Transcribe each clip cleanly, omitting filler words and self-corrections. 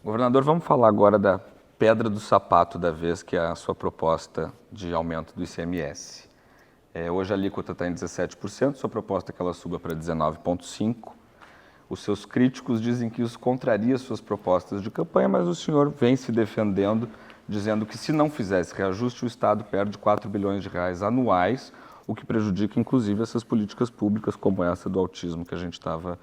Governador, vamos falar agora da pedra do sapato da vez, que é a sua proposta de aumento do ICMS. Hoje a alíquota está em 17%, sua proposta é que ela suba para 19,5%. Os seus críticos dizem que isso contraria suas propostas de campanha, mas o senhor vem se defendendo, dizendo que se não fizer esse reajuste, o Estado perde 4 bilhões de reais anuais, o que prejudica, inclusive, essas políticas públicas, como essa do autismo que a gente estava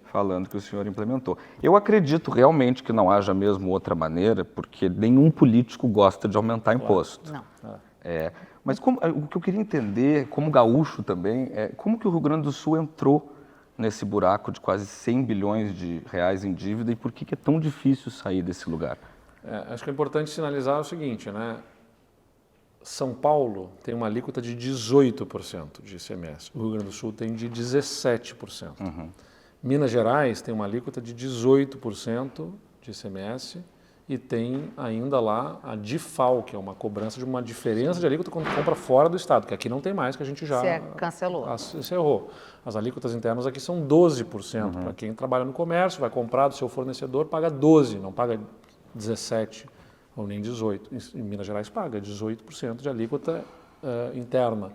falando que o senhor implementou. Eu acredito realmente que não haja mesmo outra maneira, porque nenhum político gosta de aumentar imposto. Não. Mas o que eu queria entender, como gaúcho também, é como que o Rio Grande do Sul entrou nesse buraco de quase 100 bilhões de reais em dívida e por que é tão difícil sair desse lugar? Acho que é importante sinalizar o seguinte, né? São Paulo tem uma alíquota de 18% de ICMS, o Rio Grande do Sul tem de 17%. Minas Gerais tem uma alíquota de 18% de ICMS e tem ainda lá a DIFAL, que é uma cobrança de uma diferença de alíquota quando compra fora do estado, que aqui não tem mais, que a gente já cancelou. Encerrou. As alíquotas internas aqui são 12%. Para quem trabalha no comércio, vai comprar do seu fornecedor, paga 12%, não paga 17% ou nem 18%. Em Minas Gerais paga 18% de alíquota interna.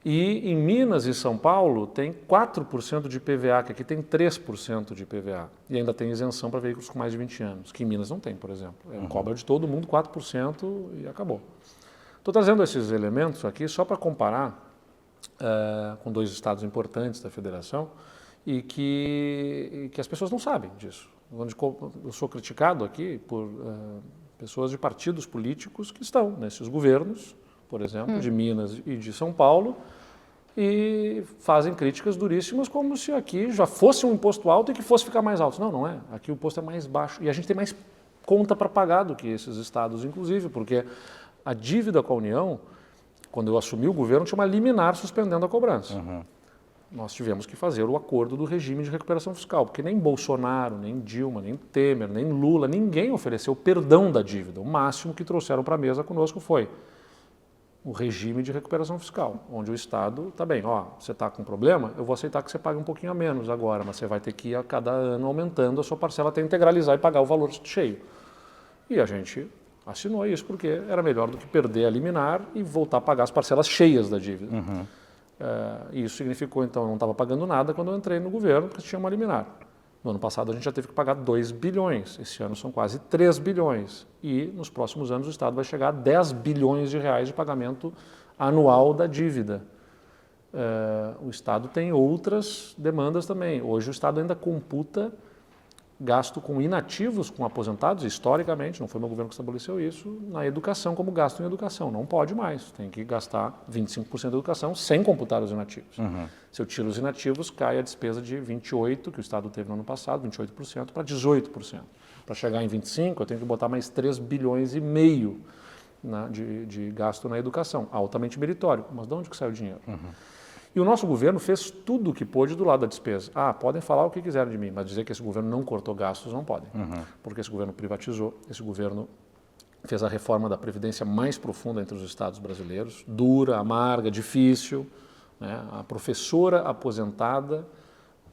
E em Minas e São Paulo tem 4% de IPVA, que aqui tem 3% de IPVA. E ainda tem isenção para veículos com mais de 20 anos, que em Minas não tem, por exemplo. Cobra de todo mundo 4% e acabou. Estou trazendo esses elementos aqui só para comparar com dois estados importantes da federação e que as pessoas não sabem disso. Eu sou criticado aqui por pessoas de partidos políticos que estão nesses governos, por exemplo, de Minas e de São Paulo, e fazem críticas duríssimas como se aqui já fosse um imposto alto e que fosse ficar mais alto. Não, não é. Aqui o imposto é mais baixo e a gente tem mais conta para pagar do que esses estados, inclusive, porque a dívida com a União, quando eu assumi o governo, tinha uma liminar suspendendo a cobrança. Nós tivemos que fazer o acordo do regime de recuperação fiscal, porque nem Bolsonaro, nem Dilma, nem Temer, nem Lula, ninguém ofereceu perdão da dívida. O máximo que trouxeram para a mesa conosco foi o regime de recuperação fiscal, onde o Estado, tá bem, você está com problema, eu vou aceitar que você pague um pouquinho a menos agora, mas você vai ter que ir a cada ano aumentando a sua parcela até integralizar e pagar o valor cheio. E a gente assinou isso porque era melhor do que perder a liminar e voltar a pagar as parcelas cheias da dívida. Isso significou, então, eu não estava pagando nada quando eu entrei no governo, porque tinha uma liminar. No ano passado a gente já teve que pagar 2 bilhões, esse ano são quase 3 bilhões. E nos próximos anos o Estado vai chegar a 10 bilhões de reais de pagamento anual da dívida. O Estado tem outras demandas também. Hoje o Estado ainda computa gasto com inativos, com aposentados, historicamente, não foi meu governo que estabeleceu isso, na educação como gasto em educação. Não pode mais, tem que gastar 25% da educação sem computar os inativos. Se eu tiro os inativos, cai a despesa de 28%, que o Estado teve no ano passado, 28%, para 18%. Para chegar em 25%, eu tenho que botar mais 3 bilhões e meio de gasto na educação, altamente meritório. Mas de onde que sai o dinheiro? E o nosso governo fez tudo o que pôde do lado da despesa. Podem falar o que quiserem de mim, mas dizer que esse governo não cortou gastos, não podem. Porque esse governo privatizou, esse governo fez a reforma da Previdência mais profunda entre os estados brasileiros, dura, amarga, difícil. Né? A professora aposentada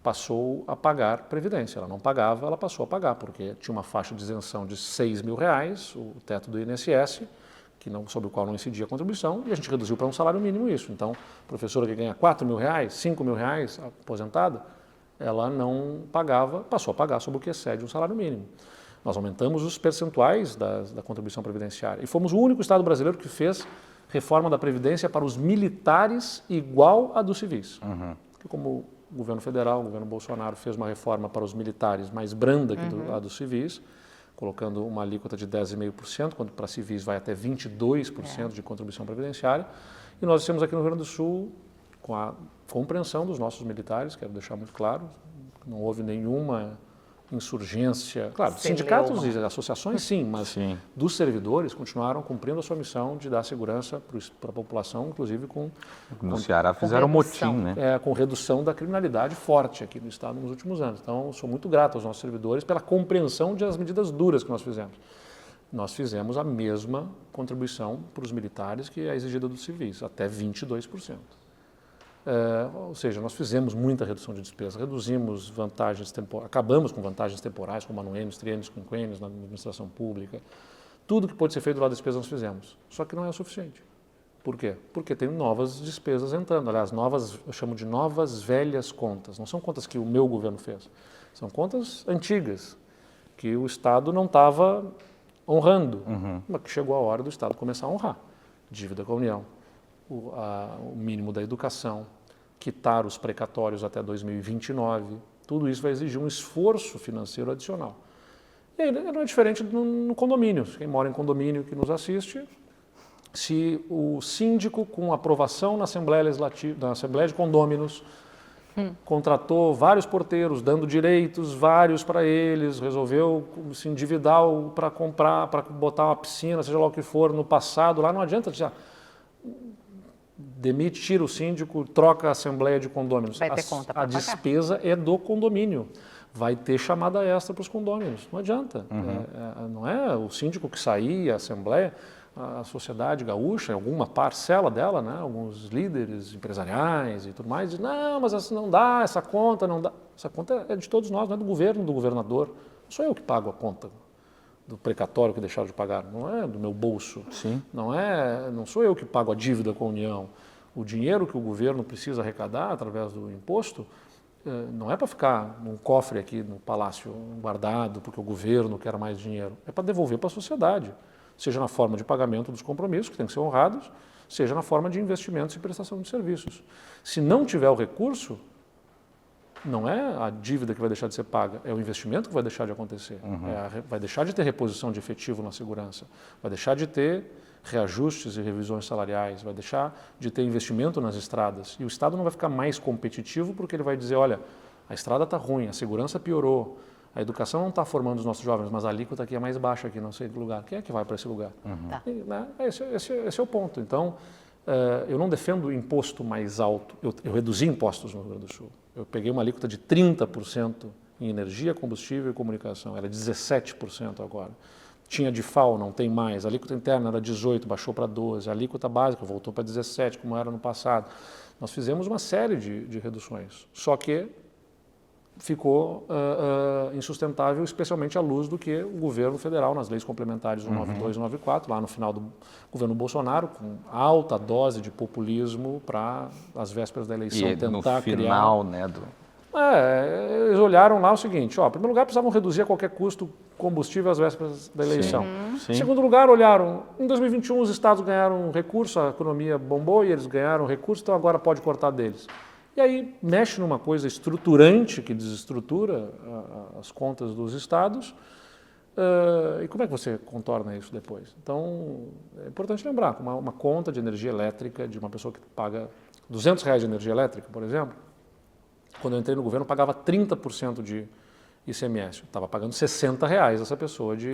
passou a pagar Previdência. Ela não pagava, ela passou a pagar, porque tinha uma faixa de isenção de 6 mil reais, o teto do INSS, sobre o qual não incidia a contribuição, e a gente reduziu para um salário mínimo isso. Então, a professora que ganha 4 mil reais, 5 mil reais, aposentada, ela não pagava, passou a pagar sobre o que excede um salário mínimo. Nós aumentamos os percentuais da contribuição previdenciária e fomos o único estado brasileiro que fez reforma da Previdência para os militares igual a dos civis. Porque como o governo federal, o governo Bolsonaro fez uma reforma para os militares mais branda que a dos civis, colocando uma alíquota de 10,5%, quando para civis vai até 22% de contribuição previdenciária. E nós temos aqui no Rio Grande do Sul, com a compreensão dos nossos militares, quero deixar muito claro, não houve nenhuma insurgência. Claro, sindicatos e associações sim, mas dos servidores continuaram cumprindo a sua missão de dar segurança para a população, inclusive no Ceará fizeram motim, né? Com redução da criminalidade forte aqui no estado nos últimos anos. Então, sou muito grato aos nossos servidores pela compreensão das medidas duras que nós fizemos. Nós fizemos a mesma contribuição para os militares que é exigida dos civis, até 22%. Ou seja, nós fizemos muita redução de despesa, reduzimos vantagens temporais, acabamos com vantagens temporais, como anuênios, triênios, quinquênios na administração pública. Tudo que pode ser feito do lado da despesa nós fizemos. Só que não é o suficiente. Por quê? Porque tem novas despesas entrando. Aliás, eu chamo de novas velhas contas. Não são contas que o meu governo fez. São contas antigas, que o Estado não estava honrando, mas que chegou a hora do Estado começar a honrar. Dívida com a União, o mínimo da educação, quitar os precatórios até 2029, tudo isso vai exigir um esforço financeiro adicional. E aí não é diferente no condomínio. Quem mora em condomínio que nos assiste, se o síndico, com aprovação na Assembleia Legislativa, na Assembleia de Condôminos, contratou vários porteiros, dando direitos vários para eles, resolveu se endividar para comprar, para botar uma piscina, seja lá o que for, no passado, lá não adianta já demite, tira o síndico, troca a Assembleia de Condôminos. Vai ter conta para a despesa é do condomínio. Vai ter chamada extra para os condôminos. Não adianta. Não é o síndico que sair, a Assembleia, a sociedade gaúcha, alguma parcela dela, né, alguns líderes empresariais e tudo mais, diz, não, mas essa não dá, essa conta não dá. Essa conta é de todos nós, não é do governo, do governador. Não sou eu que pago a conta do precatório que deixaram de pagar, não é do meu bolso. Sim. Não sou eu que pago a dívida com a União. O dinheiro que o governo precisa arrecadar através do imposto não é para ficar num cofre aqui no palácio guardado porque o governo quer mais dinheiro. É para devolver para a sociedade, seja na forma de pagamento dos compromissos, que tem que ser honrados, seja na forma de investimentos e prestação de serviços. Se não tiver o recurso, não é a dívida que vai deixar de ser paga, é o investimento que vai deixar de acontecer. Vai deixar de ter reposição de efetivo na segurança, vai deixar de ter reajustes e revisões salariais, vai deixar de ter investimento nas estradas. E o Estado não vai ficar mais competitivo porque ele vai dizer, olha, a estrada está ruim, a segurança piorou, a educação não está formando os nossos jovens, mas a alíquota aqui é mais baixa, aqui não sei do lugar. Quem é que vai para esse lugar? Tá. E, né, esse é o ponto. Então, eu não defendo o imposto mais alto, eu reduzi impostos no Rio Grande do Sul. Eu peguei uma alíquota de 30% em energia, combustível e comunicação, era 17% agora. Tinha de FAO, não tem mais. A alíquota interna era 18%, baixou para 12%. A alíquota básica voltou para 17%, como era no passado. Nós fizemos uma série de reduções, só que ficou insustentável, especialmente à luz do que o governo federal, nas leis complementares do 92 e 94, lá no final do governo Bolsonaro, com alta dose de populismo para as vésperas da eleição E tentar no criar... final, né, eles olharam lá o seguinte, em primeiro lugar precisavam reduzir a qualquer custo combustível às vésperas da eleição. Sim. Em segundo lugar, olharam, em 2021 os estados ganharam recurso, a economia bombou e eles ganharam recurso, então agora pode cortar deles. E aí mexe numa coisa estruturante que desestrutura as contas dos estados. E como é que você contorna isso depois? Então, é importante lembrar, uma conta de energia elétrica de uma pessoa que paga R$200 de energia elétrica, por exemplo, quando eu entrei no governo, eu pagava 30% de ICMS. Eu estava pagando R$60 essa pessoa de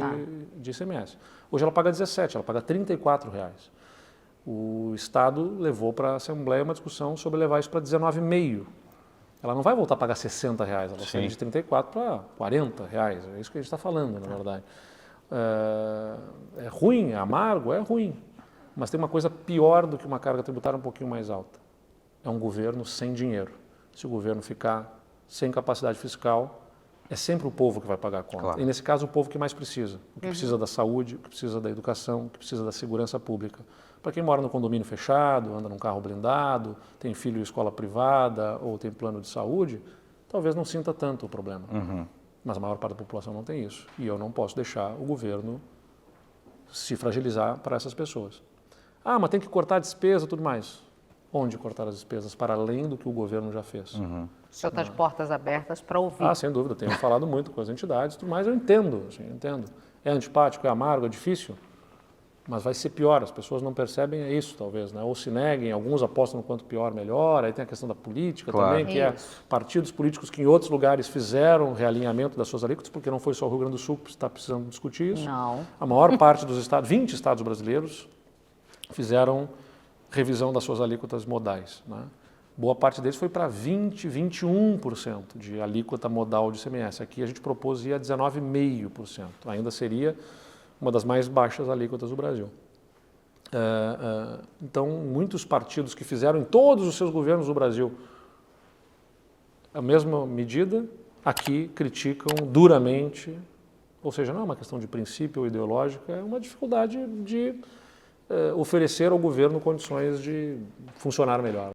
ICMS. Hoje ela paga 17, ela paga R$34. O Estado levou para a Assembleia uma discussão sobre levar isso para 19,5. Ela não vai voltar a pagar R$60, ela vai sair de 34 para R$40. É isso que a gente está falando, na verdade. É ruim, é amargo, é ruim. Mas tem uma coisa pior do que uma carga tributária um pouquinho mais alta. É um governo sem dinheiro. Se o governo ficar sem capacidade fiscal, é sempre o povo que vai pagar a conta. Claro. E nesse caso, o povo que mais precisa. O que precisa da saúde, o que precisa da educação, o que precisa da segurança pública. Para quem mora no condomínio fechado, anda num carro blindado, tem filho em escola privada ou tem plano de saúde, talvez não sinta tanto o problema. Mas a maior parte da população não tem isso. E eu não posso deixar o governo se fragilizar para essas pessoas. Mas tem que cortar a despesa e tudo mais. Onde cortar as despesas, para além do que o governo já fez? O senhor está de portas abertas para ouvir. Sem dúvida. Tenho falado muito com as entidades, tudo mais. Eu entendo, assim, eu entendo. É antipático, é amargo, é difícil. Mas vai ser pior, as pessoas não percebem isso, talvez, né? Ou se neguem, alguns apostam no quanto pior, melhor, aí tem a questão da política também, que é partidos políticos que em outros lugares fizeram realinhamento das suas alíquotas, porque não foi só o Rio Grande do Sul que está precisando discutir isso. Não. A maior parte dos estados, 20 estados brasileiros, fizeram revisão das suas alíquotas modais, né? Boa parte deles foi para 20%, 21% de alíquota modal de ICMS. Aqui a gente propôs ir a 19,5%. Ainda seria uma das mais baixas alíquotas do Brasil. Então, muitos partidos que fizeram em todos os seus governos do Brasil a mesma medida, aqui criticam duramente, ou seja, não é uma questão de princípio ou ideológica, é uma dificuldade de oferecer ao governo condições de funcionar melhor.